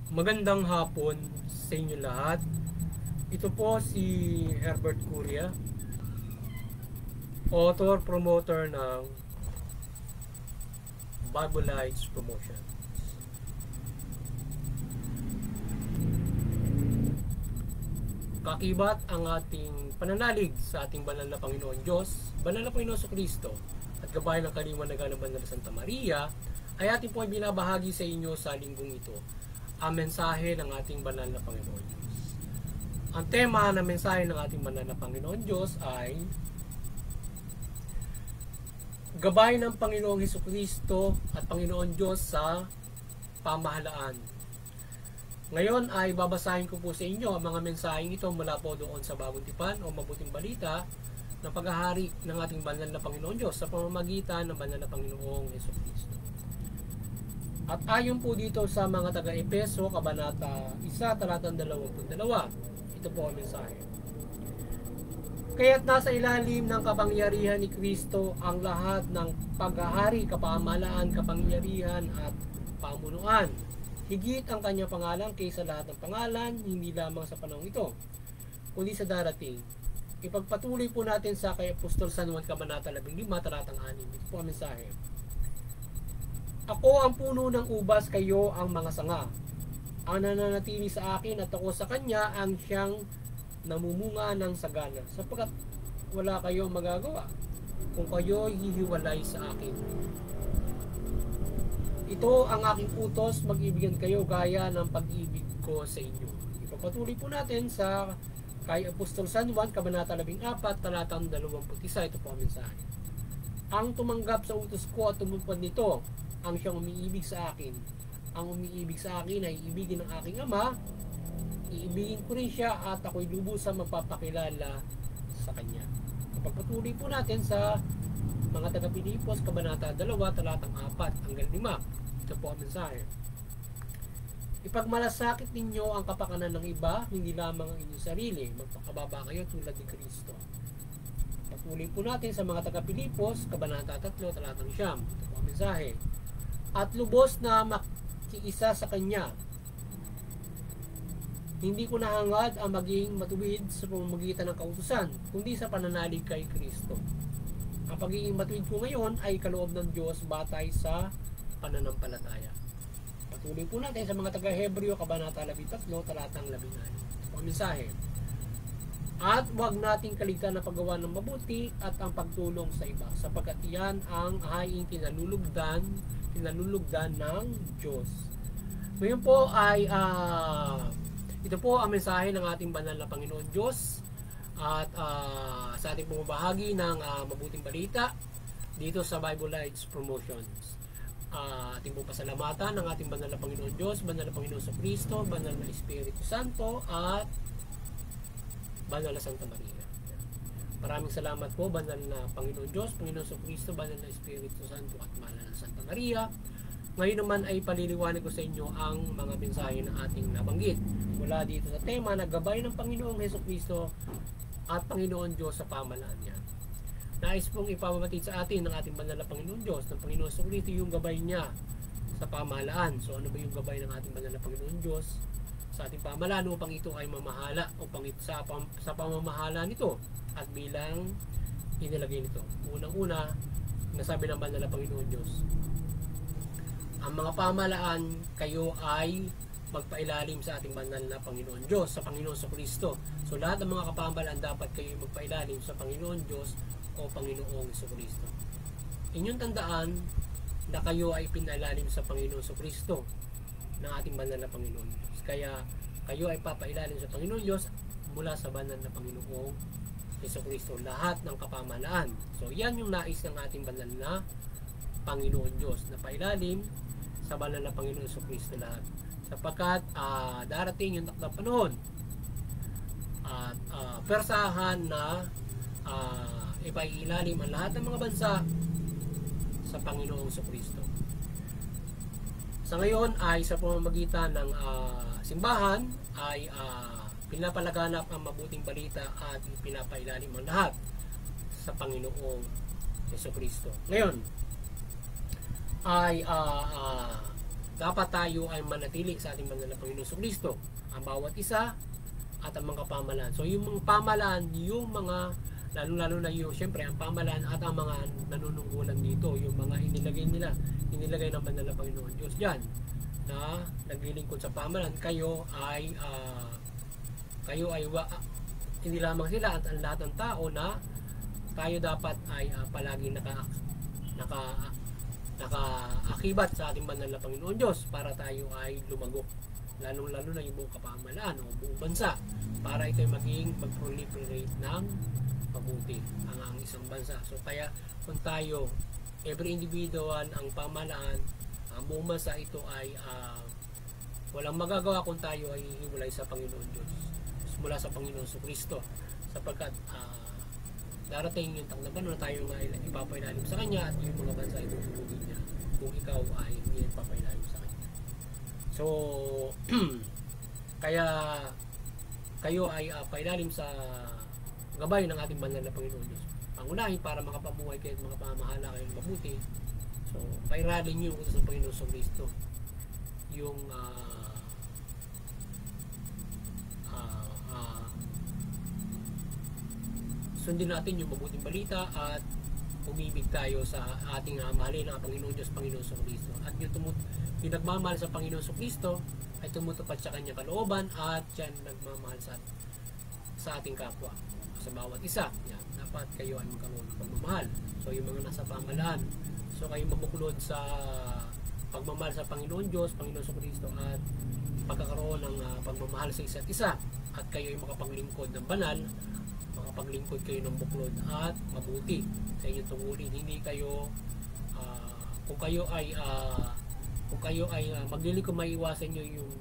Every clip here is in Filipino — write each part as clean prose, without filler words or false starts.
Magandang hapon sa inyo lahat. Ito po si Herbert Curia, author, promoter ng Bible Lights Promotion. Kakibat ang ating pananalig sa ating banal na Panginoon Diyos, banal na Panginoon sa Kristo, at gabay ng kaliwanagan ng banal na Santa Maria, ay ating po binabahagi sa inyo sa linggong ito ang mensahe ng ating banal na Panginoon Diyos. Ang tema ng mensahe ng ating banal na Panginoon Diyos ay gabay ng Panginoong Hesukristo at Panginoon Diyos sa pamahalaan. Ngayon ay babasahin ko po sa inyo ang mga mensaheng ito mula po doon sa Bagong Tipan o Mabuting Balita ng paghahari ng ating banal na Panginoon Diyos sa pamamagitan ng banal na Panginoong Hesukristo. At ayon po dito sa mga taga-Epeso, Kabanata 1, talatang 22, ito po ang mensahe. Kaya't nasa ilalim ng kapangyarihan ni Kristo ang lahat ng paghahari, kapamahalaan, kapangyarihan at pamunuan. Higit ang kanyang pangalan kaysa lahat ng pangalan, hindi lamang sa panahon ito, kundi sa darating. Ipagpatuloy po natin sa kay Apostol San Juan, Kabanata 15, talatang 6. Ito po ang mensahe. Ako ang puno ng ubas, kayo ang mga sanga. Ang nananatili sa akin at ako sa kanya ang siyang namumunga ng sagana, sapagkat wala kayong magagawa kung kayo hihiwalay sa akin. Ito ang aking utos, mag-ibigan kayo gaya ng pag-ibig ko sa inyo. Ipagpatuloy po natin sa kay Apostol San Juan, Kabanata 14, talatang 21. Ito po ang mensahe. Ang tumanggap sa utos ko at tumupad nito, ang siyang umiibig sa akin. Ang umiibig sa akin ay iibigin ng aking Ama, iibigin ko rin siya at ako'y lubusang magpapakilala sa kanya. Pagpatuloy po natin sa mga taga-Pilipos, Kabanata 2, talatang 4 hanggang 5. Ito po ang mensahe. Ipagmalasakit ninyo ang kapakanan ng iba, hindi lamang ang inyong sarili. Magpakababa kayo tulad ni Kristo. Patuloy po natin sa mga taga-Pilipos, Kabanata 3, talatang 9. Ito po ang mensahe. At lubos na makiisa sa Kanya. Hindi ko nahangad ang maging matuwid sa pamamagitan ng kautusan, kundi sa pananalig kay Kristo. Ang pagiging matuwid ko ngayon ay kaloob ng Diyos batay sa pananampalataya. Patuloy po natin sa mga taga-Hebreo, Kabanata 13, talatang 11. Ang mensahe. At huwag nating kaligtan na paggawa ng mabuti at ang pagtulong sa iba, sapagkat iyan ang haing kinalulugdan ng Diyos. Ngayon po ay ito po ang mensahe ng ating banal na Panginoon Diyos at sa ating bumabahagi ng Mabuting Balita dito sa Bible Lights Promotions. Ating po pasalamatan ng ating banal na Panginoon Diyos, banal na Panginoon sa Kristo, banal na Espiritu Santo at banal na Santa Maria. Maraming salamat po, banal na Panginoon Diyos, Panginoon sa Kristo, banal na Espiritu Santo at banal na Santa Maria. Ngayon naman ay paliliwanag ko sa inyo ang mga mensahe na ating nabanggit mula dito sa tema na gabay ng Panginoong Hesukristo at Panginoon Diyos sa pamahalaan niya. Nais pong ipamamatid sa atin ng ating banal na Panginoon Diyos, ng Panginoon sa Kristo, yung gabay niya sa pamahalaan. So ano ba yung gabay ng ating banal na Panginoon Diyos sa ating pamahalaan upang ito ay mamahala, upang sa pamamahala nito at bilang inilagay nito. Unang-una, nasabi ng banal na Panginoon Diyos, ang mga pamahalaan kayo ay magpailalim sa ating banal na Panginoon Diyos, sa Panginoon sa Kristo. So lahat ng mga kapamahalaan dapat kayo magpailalim sa Panginoon Diyos o Panginoong sa Kristo. Inyong tandaan na kayo ay pinailalim sa Panginoon sa Kristo ng ating banal na Panginoon Diyos. Kaya kayo ay papailalim sa Panginoon Diyos mula sa banal na Panginoong Yesu Kristo, lahat ng kapamahalaan. So yan yung nais ng ating banal na Panginoon Diyos, na pailalim sa banal na Panginoon Yesu Kristo lahat. Sapagkat darating yung takdang panahon at persahan na ipailalim ang lahat ng mga bansa sa Panginoong Yesu Kristo. Sa ngayon ay sa pamamagitan ng simbahan ay pinapalaganap ang mabuting balita at pinapailalim ang lahat sa Panginoong Yesu Kristo. Ngayon, ay dapat tayo ay manatili sa ating banal na Panginoon Kristo, ang bawat isa at ang mga pamahalaan. So yung mga pamahalaan, yung mga lalo na yung siyempre ang pamahalaan at ang mga nanunungkulan dito, yung mga inilagay ng banal na Panginoon Diyos diyan na naglilingkod sa pamahalaan, kayo ay hindi lamang sila at ang lahat ng tao na tayo dapat ay palagi nakaakibat sa ating banal na Panginoon Diyos para tayo ay lumagok, lalo na yung buong kapamahalaan o buong bansa, para ito ay mag-proliferate ng mabuti ang isang bansa. So kaya kung tayo, every individual, ang pamahalaan, ang buong bansa, ito ay walang magagawa kung tayo ay hiwalay sa Panginoon Diyos, mula sa Panginoon Kristo, sapagkat darating yung takdapan na tayo nga ipapailalim sa Kanya at yung mga bansa ay tutulugin niya kung ikaw ay hindi ipapailalim sa Kanya. So kaya kayo ay pailalim sa gabay ng ating banal na Panginoon Diyos. Pangunahin para makapamuhay kayo at makapamahala kayo ng mabuti. So pairalin niyo utos ng Panginoon sa Kristo, yung sundin natin yung mabuting balita at umibig tayo sa ating mahalin ng Panginoon Diyos, Panginoon sa Kristo. At yung nagmamahal sa Panginoon sa Kristo ay tumutupad sa kanyang kalooban at yan nagmamahal sa ating kapwa, sa bawat isa. Yan, dapat kayo ay magkaroon ng pagmamahal. So yung mga nasa pamahalaan, so kayo mabuklod sa pagmamahal sa Panginoon Diyos, Panginoon sa Kristo, at pagkakaroon ng pagmamahal sa isa't isa, at kayo ay makapaglingkod ng banal, makapaglingkod kayo ng buklod at mabuti sa inyong tungkulin. Hindi kayo kung kayo ay maglilingkod, maiiwasan nyo yung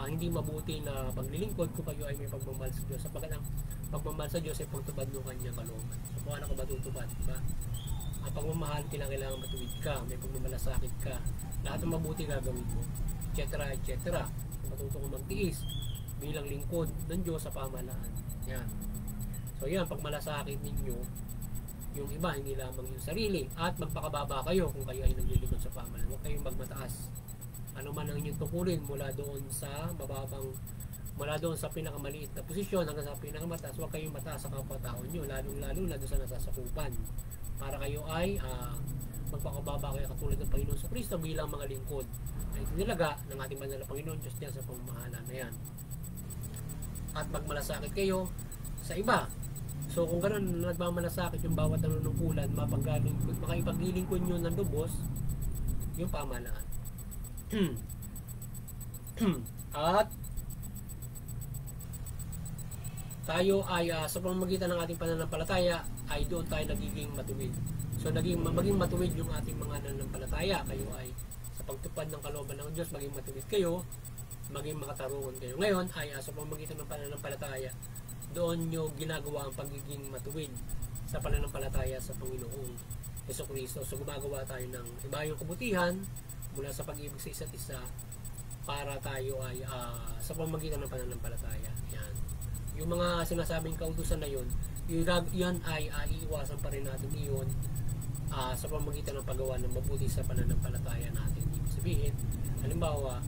hindi mabuti na paglilingkod kung kayo ay may pagmamahal sa Diyos, sapagkat ang pagmamahal sa Diyos ay pagtubad ng kanyang kalooban. So kung ano ka ba tutubad, diba? Ang pagmamahal, kailangan matuwid ka, may pagmamalasakit ka, lahat ng mabuti gagawin mo, etc. etc. Matuto kang magtiis bilang lingkod ng Diyos sa pamahalaan. Yan. So yan, pag malasakit ninyo yung iba, hindi lamang yung sarili, at magpakababa kayo kung kayo ay naglilingkod sa pamahalaan. Huwag kayong magmataas. Ano man ang inyong tungkulin, mula doon sa pinakamaliit na posisyon hanggang sa pinakamataas, huwag kayong mataas sa kapwa-tao nyo, lalo na doon sa nasasakupan, para kayo ay magpakababa kayo katulad ng Panginoon sa Kristo bilang mga lingkod ay nilaga ng ating banal na Panginoon Diyos diyan sa pamamahala na yan. At magmalasakit kayo sa iba. So kung ganoon, nagmamalasakit yung bawat nanunungkulan, makapaglilingkod nyo ng lubos yung pamahalaan. At tayo ay sa pamamagitan ng ating pananampalataya ay doon tayo nagiging matuwid. So maging matuwid yung ating mga nananampalataya. Kayo ay sa pagtupad ng kalooban ng Diyos, maging matuwid kayo, maging makatarungan kayo. Ngayon ay sa pamamagitan ng pananampalataya, doon nyo ginagawa ang pagiging matuwid sa pananampalataya sa Panginoong Jesucristo. So gumagawa tayo ng ibayong kabutihan mula sa pag-ibig sa isa't isa para tayo ay sa pamamagitan ng pananampalataya. Yan. Yung mga sinasabing kautusan na yun, yan ay iiwasan pa rin natin iyon sa pamamagitan ng paggawa ng mabuti sa pananampalataya natin. Ibig sabihin, halimbawa,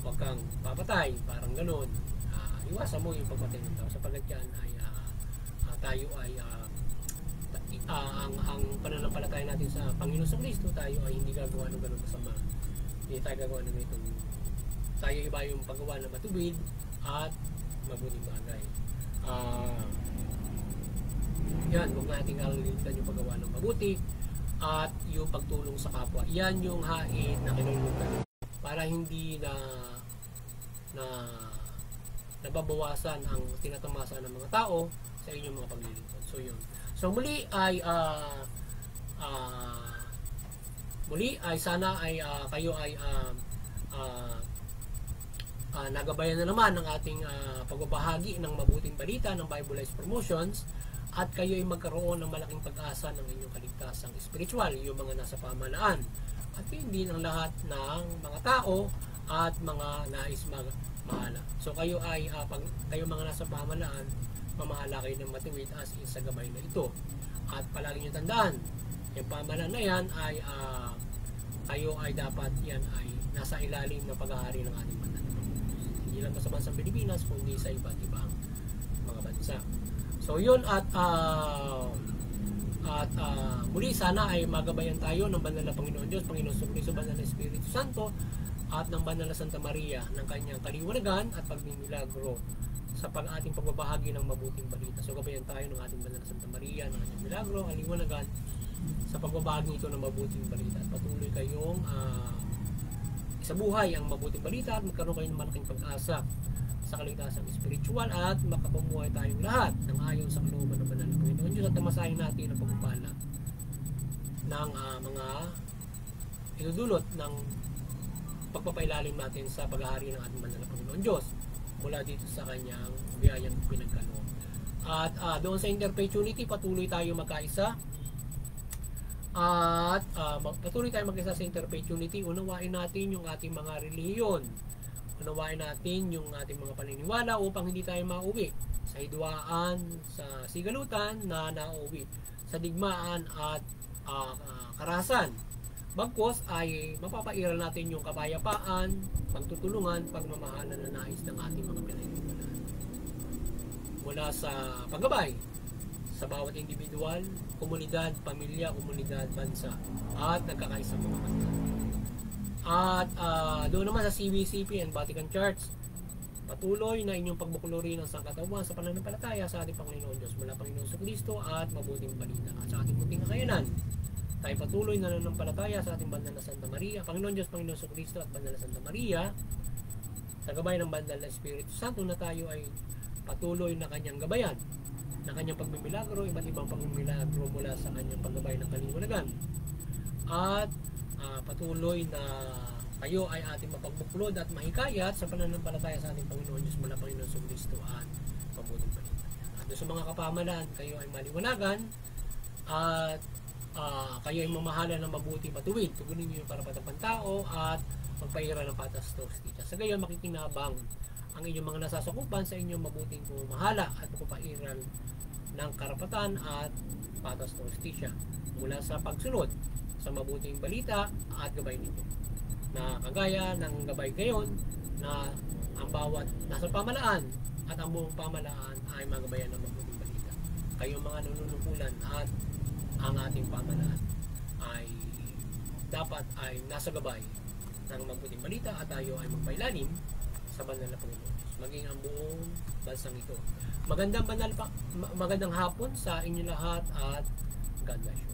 huwag kang papatay, parang gano'n. Iwasan mo yung pagpatay ng tao, sapagkat yan ay tayo ay ang pananampalataya natin sa Panginoon sa Kristo, tayo ay hindi gagawa ng gano'ng masama. Hindi tayo gagawa ng itong, tayo iba yung paggawa ng matuwid at mabuting bagay. Yan, huwag nating kalilimutan yung paggawa ng mabuti at yung pagtulong sa kapwa. Yan yung hain na kinalulutan para hindi nababawasan ang tinatamasa ng mga tao sa inyong mga paglilingkod. So yun. So muli ay sana ay kayo ay nagabayan na naman ng ating pagbabahagi ng mabuting balita ng Bibleized Promotions, at kayo ay magkaroon ng malaking pag-asa ng inyong kaligtasang spiritual, yung mga nasa pamahalaan, at hindi ng lahat ng mga tao at mga nais mahala. So kayo ay pag kayo mga nasa pamahalaan, mamahala kayo ng matuwid as in sa gabay na ito. At palagi nyo tandaan, Yung pamahalaan na yan ay kayo ay dapat yan ay nasa ilalim ng pag-aari ng ating banal na Panginoon. Hindi lang sa bansang Pilipinas, kundi sa iba't ibang mga bansa. So yun, at muli sana ay magabayan tayo ng banal na Panginoon Diyos, Panginoon Jesucristo, banal na Espiritu Santo, at ng banal na Santa Maria ng kanyang kaliwanagan at pagmimilagro sa ating pagbabahagi ng mabuting balita. So gabayan tayo ng ating banal na Santa Maria ng kanyang milagro, kaliwanagan sa pagbabahagi ito ng mabuting balita. At patuloy kayong isabuhay ang mabuting balita at magkaroon kayo ng malaking pag-asa sa kaligtasang spiritual at makapamuhay tayong lahat ng ayon sa kalooban ng banal na Panginoon Diyos at tamasahin natin ang pagpapala ng mga idudulot ng pagpapailalim natin sa paghahari ng ating banal na Panginoon Diyos mula dito sa kanyang biyayang pinagkaloob. At doon sa Interfaith Unity, patuloy tayo magkaisa. At patuloy tayo magkaisa sa Interfaith Unity. Unawain natin yung ating mga relihiyon. Unawain natin yung ating mga paniniwala upang hindi tayo mauwi sa hidwaan, sa sigalutan na nauwi sa digmaan at karahasan. Bagkos ay mapapairal natin yung kapayapaan, pagtutulungan, pagmamahalan na nais ng ating mga pinaniniwalaan. Mula sa paggabay sa bawat individual, komunidad, pamilya, komunidad, bansa, at nagkakaisang mga bansa. At doon naman sa CBCP and Vatican Church, patuloy na inyong pagbukluri ng sangkatawan sa pananampalataya sa ating Panginoon Diyos mula Panginoon Jesucristo at mabuting balita at sa ating munting kakayanan. Tayo patuloy na nananampalataya sa ating banal na Santa Maria, Panginoon Diyos, Panginoon Jesucristo at banal na Santa Maria, sa gabay ng banal na Espiritu Santo, na tayo ay patuloy na kanyang gabayan, na kanyang pagmimilagro, iba't ibang pagmimilagro mula sa kanyang paggabay ng kaliwanagan. At patuloy na kayo ay ating mapagbuklod at mahikayat sa pananampalataya sa ating Panginoon Diyos mula Panginoon Jesucristo at mabuting balita. At sa mga kapamahalaan, kayo ay maliwanagan at kayo ay mamahalan ng mabuti matuwid. Tugunin niyo yung karapatang pantao at magpahira ng patas to justicia. Sa gayon makikinabang ang inyong mga nasasakupan sa inyong mabuting pamamahala at pagpapairal ng karapatan at patas to justicia mula sa pagsunod sa mabuting balita at gabay ninyo. Na kagaya ng gabay ngayon na ang bawat nasa pamalaan at ang buong pamalaan ay magabayan ng mabuting balita. Kayong mga nanunungkulan at ang ating pamalaan ay dapat ay nasa gabay ng mabuting balita at tayo ay magpailalim sa banal na Panginoon Diyos, maging ang buong bansang ito. Magandang hapon sa inyo lahat at God bless you.